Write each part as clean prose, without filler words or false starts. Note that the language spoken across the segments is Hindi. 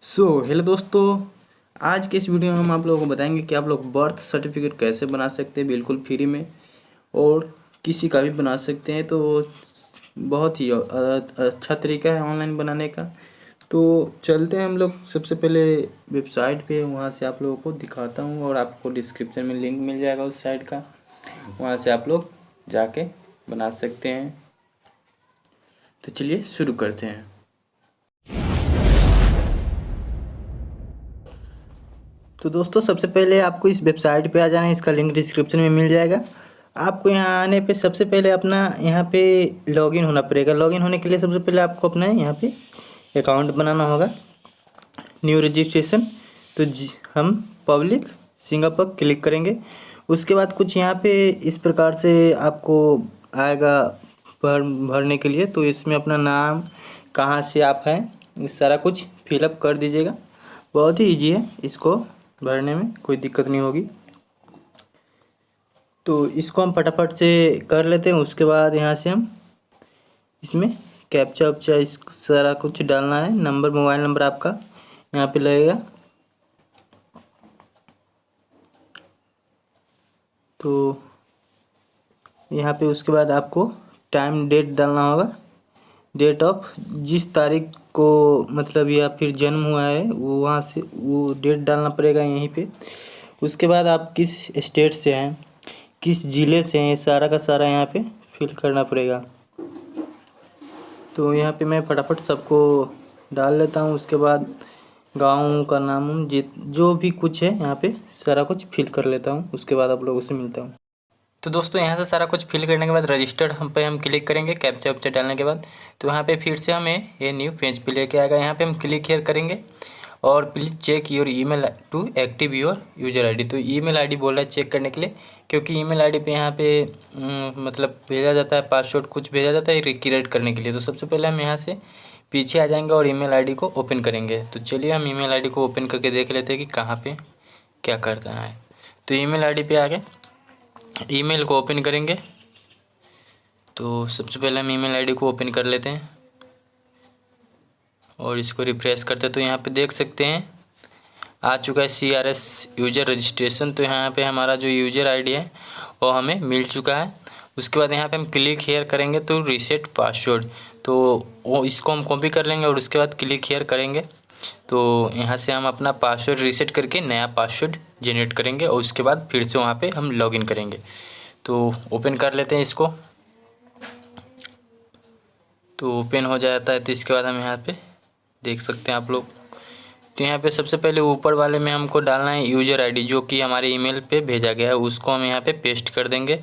हेलो दोस्तों। आज के इस वीडियो में हम आप लोगों को बताएंगे कि आप लोग बर्थ सर्टिफिकेट कैसे बना सकते हैं बिल्कुल फ्री में, और किसी का भी बना सकते हैं। तो बहुत ही अच्छा तरीका है ऑनलाइन बनाने का। तो चलते हैं हम लोग सबसे पहले वेबसाइट पे, वहाँ से आप लोगों को दिखाता हूँ और आपको डिस्क्रिप्शन में लिंक मिल जाएगा उस साइट का। वहाँ से आप लोग जाके बना सकते हैं। तो चलिए शुरू करते हैं। तो दोस्तों सबसे पहले आपको इस वेबसाइट पे आ जाना है, इसका लिंक डिस्क्रिप्शन में मिल जाएगा। आपको यहाँ आने पे सबसे पहले अपना यहाँ पे लॉगिन होना पड़ेगा। लॉगिन होने के लिए सबसे पहले आपको अपना यहाँ पे अकाउंट बनाना होगा, न्यू रजिस्ट्रेशन। तो हम पब्लिक सिंगल पर क्लिक करेंगे। उसके बाद कुछ यहाँ पे इस प्रकार से आपको आएगा भरने के लिए। तो इसमें अपना नाम, कहाँ से आप हैं, ये सारा कुछ फिलअप कर दीजिएगा। बहुत ही ईजी है, इसको भरने में कोई दिक्कत नहीं होगी। तो इसको हम फटाफट से कर लेते हैं। उसके बाद यहाँ से हम इसमें कैप्चा वैप्चा इस सारा कुछ डालना है। नंबर, मोबाइल नंबर आपका यहाँ पे लगेगा। तो यहाँ पे उसके बाद आपको टाइम डेट डालना होगा। डेट ऑफ जिस तारीख को मतलब या फिर जन्म हुआ है वो वहाँ से वो डेट डालना पड़ेगा यहीं पे। उसके बाद आप किस स्टेट से हैं, किस ज़िले से हैं, सारा का सारा यहाँ पे फिल करना पड़ेगा। तो यहाँ पे मैं फटाफट सबको डाल लेता हूँ। उसके बाद गाँव का नाम जो भी कुछ है यहाँ पे सारा कुछ फिल कर लेता हूँ। उसके बाद आप लोगों से मिलता हूँ। तो दोस्तों यहाँ से सारा कुछ फिल करने के बाद रजिस्टर्ड हम क्लिक करेंगे। कैप्चा वैप्चा डालने के बाद तो यहाँ पे फिर से हमें ये न्यू पेज पे लेके आएगा। यहाँ पे हम क्लिक हियर करेंगे और please check your email to active your user ID. तो ईमेल आईडी बोल रहा है चेक करने के लिए, क्योंकि ईमेल आईडी पे यहाँ पे मतलब भेजा जाता है पासवर्ड, कुछ भेजा जाता है रिक्रिएट करने के लिए। तो सबसे पहले हम यहाँ से पीछे आ जाएंगे और ईमेल आईडी को ओपन करेंगे। तो चलिए हम ईमेल आईडी को ओपन करके देख लेते हैं कि कहाँ पे क्या करना है। तो ईमेल आईडी पे आके ईमेल को ओपन करेंगे। तो सबसे पहले हम ईमेल आईडी को ओपन कर लेते हैं और इसको रिफ्रेश करते हैं। तो यहाँ पे देख सकते हैं आ चुका है CRS यूजर रजिस्ट्रेशन। तो यहाँ पे हमारा जो यूजर आईडी है वो हमें मिल चुका है। उसके बाद यहाँ पे हम क्लिक हेयर करेंगे तो रीसेट पासवर्ड, तो वो इसको हम कॉपी कर लेंगे और उसके बाद क्लिक हेयर करेंगे। तो यहाँ से हम अपना पासवर्ड रीसेट करके नया पासवर्ड जनरेट करेंगे और उसके बाद फिर से वहाँ पे हम लॉगिन करेंगे। तो ओपन कर लेते हैं इसको। तो ओपन हो जाता है। तो इसके बाद हम यहाँ पे देख सकते हैं आप लोग। तो यहाँ पे सबसे पहले ऊपर वाले में हमको डालना है यूजर आईडी, जो कि हमारे ईमेल पे भेजा गया है, उसको हम यहाँ पे पेस्ट कर देंगे।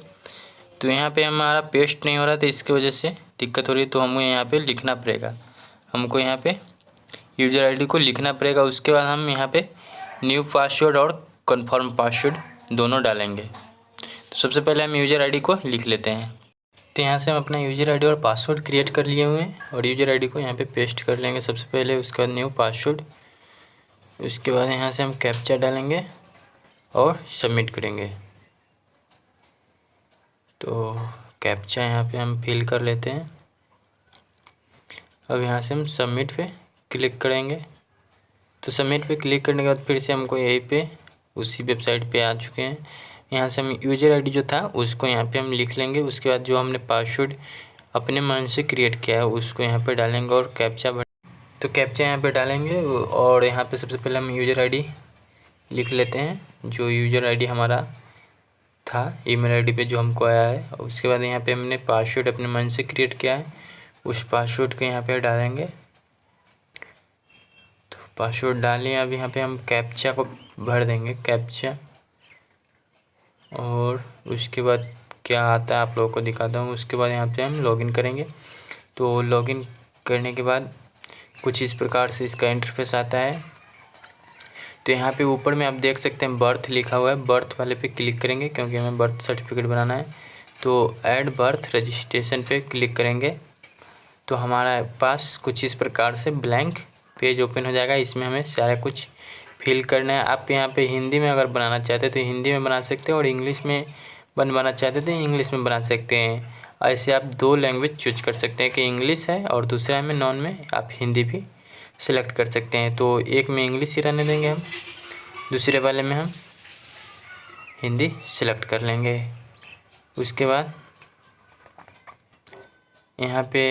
तो यहाँ पे हमारा पेस्ट नहीं हो रहा, तो इसकी वजह से दिक्कत हो रही है। तो हमको यहाँ पे लिखना पड़ेगा, हमको यहाँ पे यूजर आईडी को लिखना पड़ेगा। उसके बाद हम यहाँ पे न्यू पासवर्ड और कन्फर्म पासवर्ड दोनों डालेंगे। तो सबसे पहले हम यूजर आईडी को लिख लेते हैं। तो यहाँ से हम अपना यूजर आईडी और पासवर्ड क्रिएट कर लिए हुए हैं और यूजर आईडी को यहाँ पे पेस्ट कर लेंगे सबसे पहले। उसके बाद न्यू पासवर्ड, उसके बाद यहाँ से हम कैप्चा डालेंगे और सबमिट करेंगे। तो कैप्चा यहाँ पे हम फिल कर लेते हैं। अब यहाँ से हम सबमिट पे क्लिक करेंगे। तो सबमिट पे क्लिक करने के बाद फिर से हमको यहीं पे उसी वेबसाइट पे आ चुके हैं। यहाँ से हम यूजर आईडी जो था उसको यहाँ पे हम लिख लेंगे। उसके बाद जो हमने पासवर्ड अपने मन से क्रिएट किया है उसको यहाँ पे डालेंगे और कैप्चा तो कैप्चा यहाँ पे डालेंगे। और यहाँ पे सबसे पहले हम यूजर आईडी लिख लेते हैं, जो यूजर आईडी हमारा था ईमेल आईडी पे जो हमको आया है। उसके बाद यहाँ पे हमने पासवर्ड अपने मन से क्रिएट किया है, उस पासवर्ड को यहाँ पे डालेंगे। तो पासवर्ड डालें। अब यहाँ पे हम कैप्चा को भर देंगे, कैप्चा। और उसके बाद क्या आता है आप लोगों को दिखाता हूँ। उसके बाद यहाँ पे हम लॉगिन करेंगे। तो लॉगिन करने के बाद कुछ इस प्रकार से इसका इंटरफेस आता है। तो यहाँ पे ऊपर में आप देख सकते हैं बर्थ लिखा हुआ है, बर्थ वाले पे क्लिक करेंगे क्योंकि हमें बर्थ सर्टिफिकेट बनाना है। तो ऐड बर्थ रजिस्ट्रेशन पे क्लिक करेंगे तो हमारा पास कुछ इस प्रकार से ब्लैंक पेज ओपन हो जाएगा। इसमें हमें सारा कुछ फिल करना है। आप यहाँ पे हिंदी में अगर बनाना चाहते हैं तो हिंदी में बना सकते हैं और इंग्लिश में बनवाना चाहते हैं तो इंग्लिश में बना सकते हैं। ऐसे आप 2 लैंग्वेज चूज कर सकते हैं कि इंग्लिश है और दूसरा में नॉन में आप हिंदी भी सिलेक्ट कर सकते हैं। तो एक में इंग्लिश ही रहने देंगे हम, दूसरे वाले में हम हिंदी सिलेक्ट कर लेंगे। उसके बाद यहाँ पे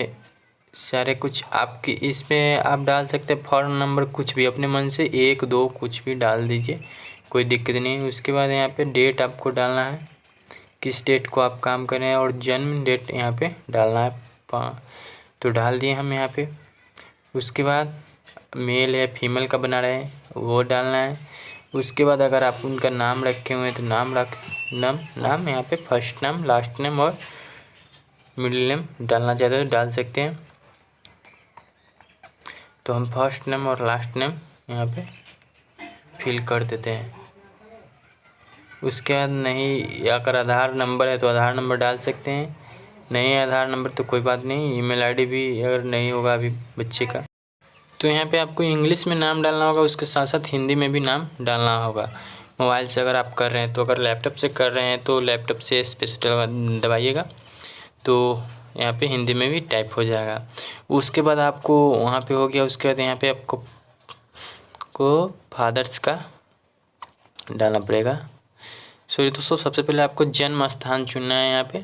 सारे कुछ आपकी इसमें आप डाल सकते हैं फॉर्म नंबर, कुछ भी अपने मन से 1 2 कुछ भी डाल दीजिए, कोई दिक्कत नहीं। उसके बाद यहाँ पे डेट आपको डालना है, किस डेट को आप काम कर रहे हैं, और जन्म डेट यहाँ पे डालना है। तो डाल दिए हम यहाँ पे। उसके बाद मेल है फीमेल का बना रहे हैं वो डालना है। उसके बाद अगर आप उनका नाम रखे हुए हैं तो नाम यहाँ पे फर्स्ट नाम, लास्ट नेम और मिडिल नेम डालना चाहते हैं तो डाल सकते हैं। तो हम फर्स्ट नेम और लास्ट नेम यहाँ पे फिल कर देते हैं। उसके बाद नहीं, अगर आधार नंबर है तो आधार नंबर डाल सकते हैं, नहीं आधार नंबर तो कोई बात नहीं, ईमेल आईडी भी अगर नहीं होगा अभी बच्चे का तो यहाँ पे आपको इंग्लिश में नाम डालना होगा, उसके साथ साथ हिंदी में भी नाम डालना होगा। मोबाइल से अगर आप कर रहे हैं तो, अगर लैपटॉप से कर रहे हैं तो लैपटॉप से स्पेस दबाइएगा तो यहाँ पे हिंदी में भी टाइप हो जाएगा। उसके बाद आपको वहाँ पे हो गया। उसके बाद यहाँ पे आपको फादर्स का डालना पड़ेगा। सॉरी दोस्तों, सबसे पहले आपको जन्म स्थान चुनना है। यहाँ पे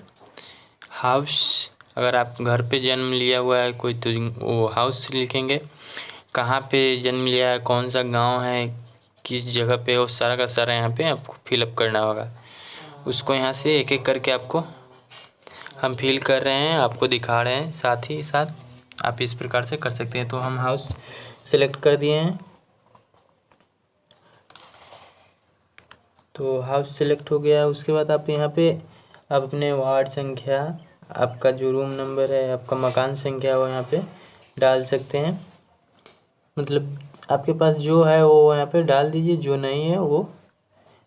हाउस, अगर आप घर पे जन्म लिया हुआ है कोई तो वो हाउस लिखेंगे, कहाँ पे जन्म लिया है, कौन सा गांव है, किस जगह पे, वो सारा का सारा यहाँ पे आपको फिलअप करना होगा। उसको यहाँ से एक एक करके आपको हम फिल कर रहे हैं, आपको दिखा रहे हैं, साथ ही साथ आप इस प्रकार से कर सकते हैं। तो हम हाउस सेलेक्ट कर दिए हैं, तो हाउस सेलेक्ट हो गया। उसके बाद आप यहाँ पे आप अपने वार्ड संख्या, आपका जो रूम नंबर है, आपका मकान संख्या वो यहाँ पे डाल सकते हैं। मतलब आपके पास जो है वो यहाँ पे डाल दीजिए, जो नहीं है वो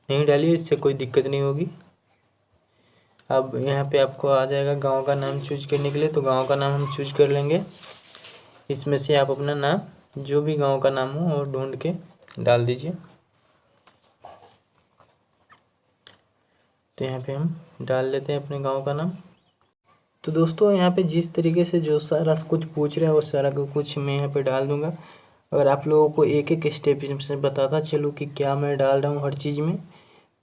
नहीं डालिए, इससे कोई दिक्कत नहीं होगी। अब यहाँ पे आपको आ जाएगा गांव का नाम चूज करने के लिए, तो गांव का नाम हम चूज कर लेंगे। इसमें से आप अपना नाम, जो भी गांव का नाम हो और ढूंढ के डाल दीजिए। तो यहाँ पे हम डाल लेते हैं अपने गांव का नाम। तो दोस्तों यहाँ पे जिस तरीके से जो सारा कुछ पूछ रहा है वो सारा कुछ मैं यहाँ पे डाल दूँगा। अगर आप लोगों को एक एक स्टेप इसमें बताता चलूँ कि क्या मैं डाल रहा हूँ हर चीज़ में,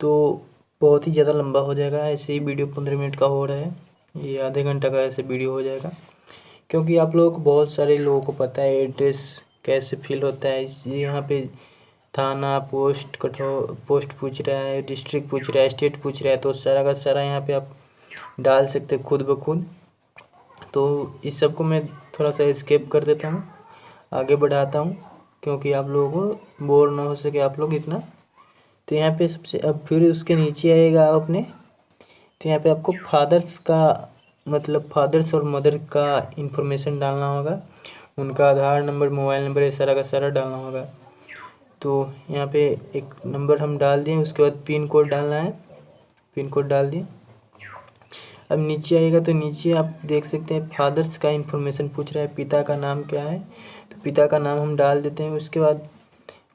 तो बहुत ही ज़्यादा लंबा हो जाएगा। ऐसे ही वीडियो 15 मिनट का हो रहा है, ये आधे घंटा का ऐसे वीडियो हो जाएगा, क्योंकि आप लोगों को, बहुत सारे लोगों को पता है एड्रेस कैसे फिल होता है। इसलिए यहाँ पे थाना, पोस्ट पोस्ट पूछ रहा है, डिस्ट्रिक्ट पूछ रहा है, स्टेट पूछ रहा है, तो सारा का सारा यहाँ पे आप डाल सकते हैं खुद ब खुद। तो इस सब को मैं थोड़ा सा स्किप कर देता हूँ, आगे बढ़ाता हूँ, क्योंकि आप लोगों को बोर ना हो सके आप लोग इतना। तो यहाँ पे सबसे अब फिर उसके नीचे आएगा अपने, तो यहाँ पे आपको फादर्स का, मतलब फादर्स और मदर का इंफॉर्मेशन डालना होगा, उनका आधार नंबर, मोबाइल नंबर, ये सारा का सारा डालना होगा। तो यहाँ पे एक नंबर हम डाल दिए। उसके बाद पिन कोड डालना है, पिन कोड डाल दिए। अब नीचे आएगा तो नीचे आप देख सकते हैं फादर्स का इंफॉर्मेशन पूछ रहा है, पिता का नाम क्या है, तो पिता का नाम हम डाल देते हैं। उसके बाद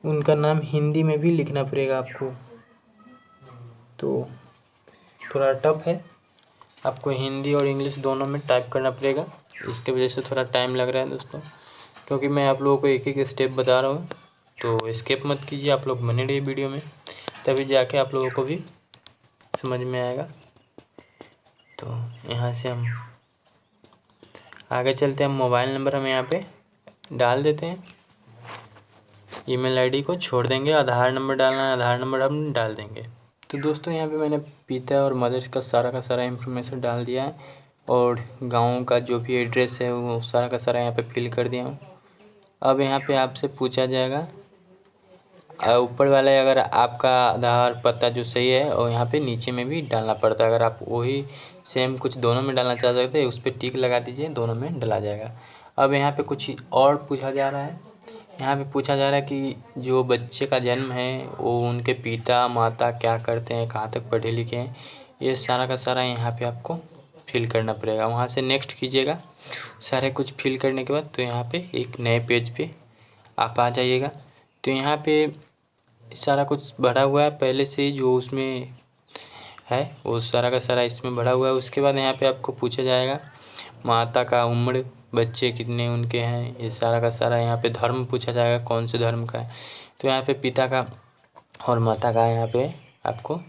उनका नाम हिंदी में भी लिखना पड़ेगा आपको, तो थोड़ा टफ है, आपको हिंदी और इंग्लिश दोनों में टाइप करना पड़ेगा। इसके वजह से थोड़ा टाइम लग रहा है दोस्तों, क्योंकि मैं आप लोगों को एक एक स्टेप बता रहा हूँ। तो स्किप मत कीजिए, आप लोग बने रहिए वीडियो में, तभी जाके आप लोगों को भी समझ में आएगा। तो यहाँ से हम आगे चलते हैं। मोबाइल नंबर हम यहाँ पे डाल देते हैं, ईमेल आईडी को छोड़ देंगे, आधार नंबर डालना है, आधार नंबर हम डाल देंगे। तो दोस्तों यहाँ पे मैंने पिता और मदर का सारा इंफॉर्मेशन डाल दिया है, और गाँव का जो भी एड्रेस है वो सारा का सारा यहाँ पे फिल कर दिया हूँ। अब यहाँ पे आपसे पूछा जाएगा ऊपर वाले, अगर आपका आधार पता जो सही है, और यहाँ पे नीचे में भी डालना पड़ता है। अगर आप वही सेम कुछ दोनों में डालना चाहते थे, उस पर टिक लगा दीजिए, दोनों में डला जाएगा। अब यहाँ पे कुछ और पूछा जा रहा है, यहाँ पे पूछा जा रहा है कि जो बच्चे का जन्म है वो उनके पिता माता क्या करते हैं, कहाँ तक पढ़े लिखे हैं, ये सारा का सारा यहाँ पे आपको फिल करना पड़ेगा। वहाँ से नेक्स्ट कीजिएगा। सारे कुछ फिल करने के बाद तो यहाँ पे एक नए पेज पे आप आ जाइएगा। तो यहाँ पे सारा कुछ भरा हुआ है पहले से, जो उसमें है वो सारा का सारा इसमें भरा हुआ है। उसके बाद यहाँ पे आपको पूछा जाएगा माता का उम्र, बच्चे कितने उनके हैं, ये सारा का सारा। यहाँ पे धर्म पूछा जाएगा, कौन से धर्म का है। तो यहाँ पे पिता का और माता का यहाँ पे आपको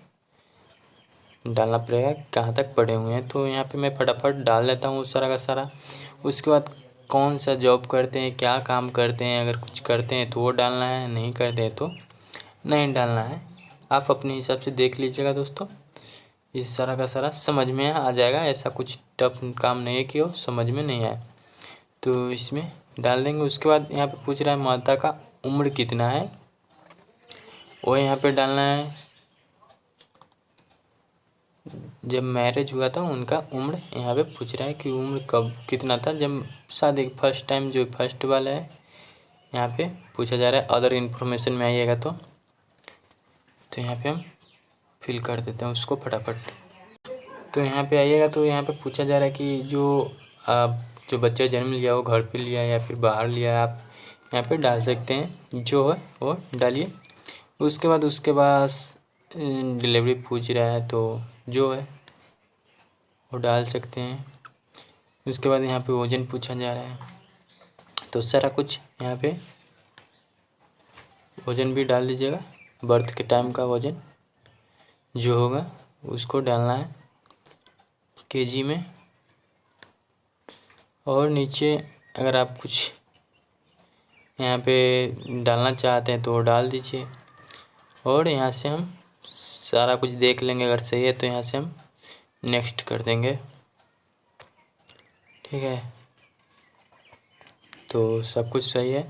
डालना पड़ेगा, कहाँ तक पढ़े हुए हैं। तो यहाँ पे मैं फटाफट डाल देता हूँ सारा का सारा। उसके बाद कौन सा जॉब करते हैं, क्या काम करते हैं, अगर कुछ करते हैं तो वो डालना है, नहीं करते हैं तो नहीं डालना है। आप अपने हिसाब से देख लीजिएगा दोस्तों, ये सारा का सारा समझ में आ जाएगा। ऐसा कुछ टफ काम नहीं है कि वो समझ में नहीं आए। तो इसमें डाल देंगे। उसके बाद यहाँ पे पूछ रहा है माता का उम्र कितना है, वो यहाँ पे डालना है। जब मैरिज हुआ था उनका उम्र यहाँ पे पूछ रहा है कि उम्र कब कितना था, जब शादी फर्स्ट टाइम, जो फर्स्ट वाला है यहाँ पे पूछा जा रहा है। अदर इन्फॉर्मेशन में आइएगा तो यहाँ पे हम फिल कर देते हैं उसको फटाफट। तो यहाँ पे आइएगा तो यहाँ पे पूछा जा रहा है कि जो बच्चा जन्म लिया हो, घर पे लिया या फिर बाहर लिया, आप यहाँ पे डाल सकते हैं, जो है वो डालिए। उसके बाद डिलीवरी पूछ रहा है तो जो है वो डाल सकते हैं। उसके बाद यहाँ पे वजन पूछा जा रहा है, तो सारा कुछ यहाँ पे वजन भी डाल दीजिएगा। बर्थ के टाइम का वजन जो होगा उसको डालना है केजी में। और नीचे अगर आप कुछ यहाँ पे डालना चाहते हैं तो वो डाल दीजिए। और यहाँ से हम सारा कुछ देख लेंगे, अगर सही है तो यहाँ से हम नेक्स्ट कर देंगे। ठीक है, तो सब कुछ सही है।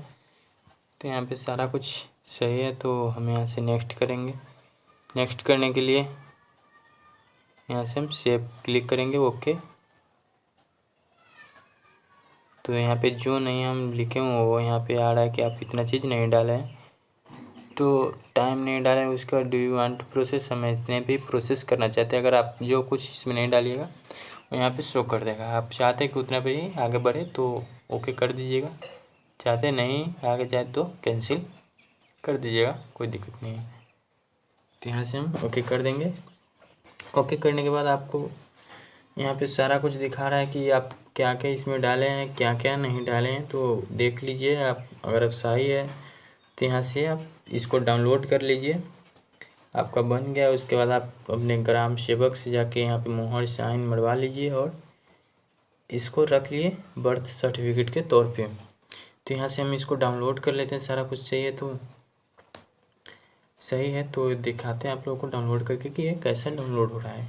तो यहाँ पे सारा कुछ सही है, तो हम यहाँ से नेक्स्ट करेंगे। नेक्स्ट करने के लिए यहाँ से हम सेव क्लिक करेंगे, ओके। तो यहाँ पे जो नहीं हम लिखे हुए वो यहाँ पे आ रहा है कि आप इतना चीज़ नहीं डाले हैं, तो टाइम नहीं डाले। उसके बाद do you want to process, हम इतने भी प्रोसेस करना चाहते हैं। अगर आप जो कुछ इसमें नहीं डालिएगा वो यहाँ पे शो कर देगा। आप चाहते हैं कि उतना पे ही आगे बढ़े तो ओके कर दीजिएगा, चाहते नहीं आगे जाए तो कैंसिल कर दीजिएगा, कोई दिक्कत नहीं है। तो यहाँ से हम ओके कर देंगे। ओके करने के बाद आपको यहाँ पे सारा कुछ दिखा रहा है कि आप क्या क्या इसमें डाले हैं, क्या क्या नहीं डाले हैं, तो देख लीजिए आप। अगर सही है तो यहाँ से आप इसको डाउनलोड कर लीजिए, आपका बन गया। उसके बाद आप अपने ग्राम सेवक से जाके यहाँ पे मोहर साइन मरवा लीजिए और इसको रख लिए बर्थ सर्टिफिकेट के तौर पे। तो यहाँ से हम इसको डाउनलोड कर लेते हैं। सारा कुछ सही है तो दिखाते हैं आप लोगों को डाउनलोड करके कि ये कैसे डाउनलोड हो रहा है।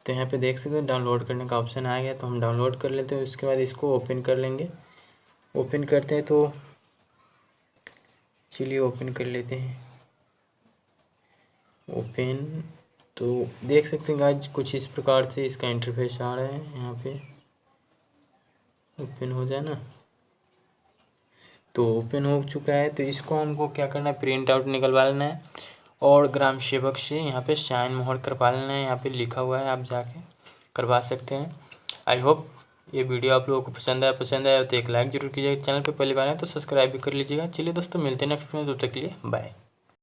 तो यहाँ पे देख सकते हो डाउनलोड करने का ऑप्शन आ गया, तो हम डाउनलोड कर लेते हैं। उसके बाद इसको ओपन कर लेंगे। ओपन करते हैं तो चलिए ओपन कर लेते हैं। ओपन तो देख सकते हैं गाइस, कुछ इस प्रकार से इसका इंटरफेस आ रहा है। यहाँ पे ओपन हो जाए ना, तो ओपन हो चुका है। तो इसको हमको क्या करना है, प्रिंट आउट निकलवा लेना है और ग्राम सेवक से यहाँ पे साइन मोहर करवा लेना है। यहाँ पे लिखा हुआ है, आप जाके करवा सकते हैं। आई होप ये वीडियो आप लोगों को पसंद आया तो एक लाइक जरूर कीजिएगा। चैनल पे पहली बार है तो सब्सक्राइब भी कर लीजिएगा। चलिए दोस्तों, मिलते हैं नेक्स्ट में, तब तक के लिए बाय।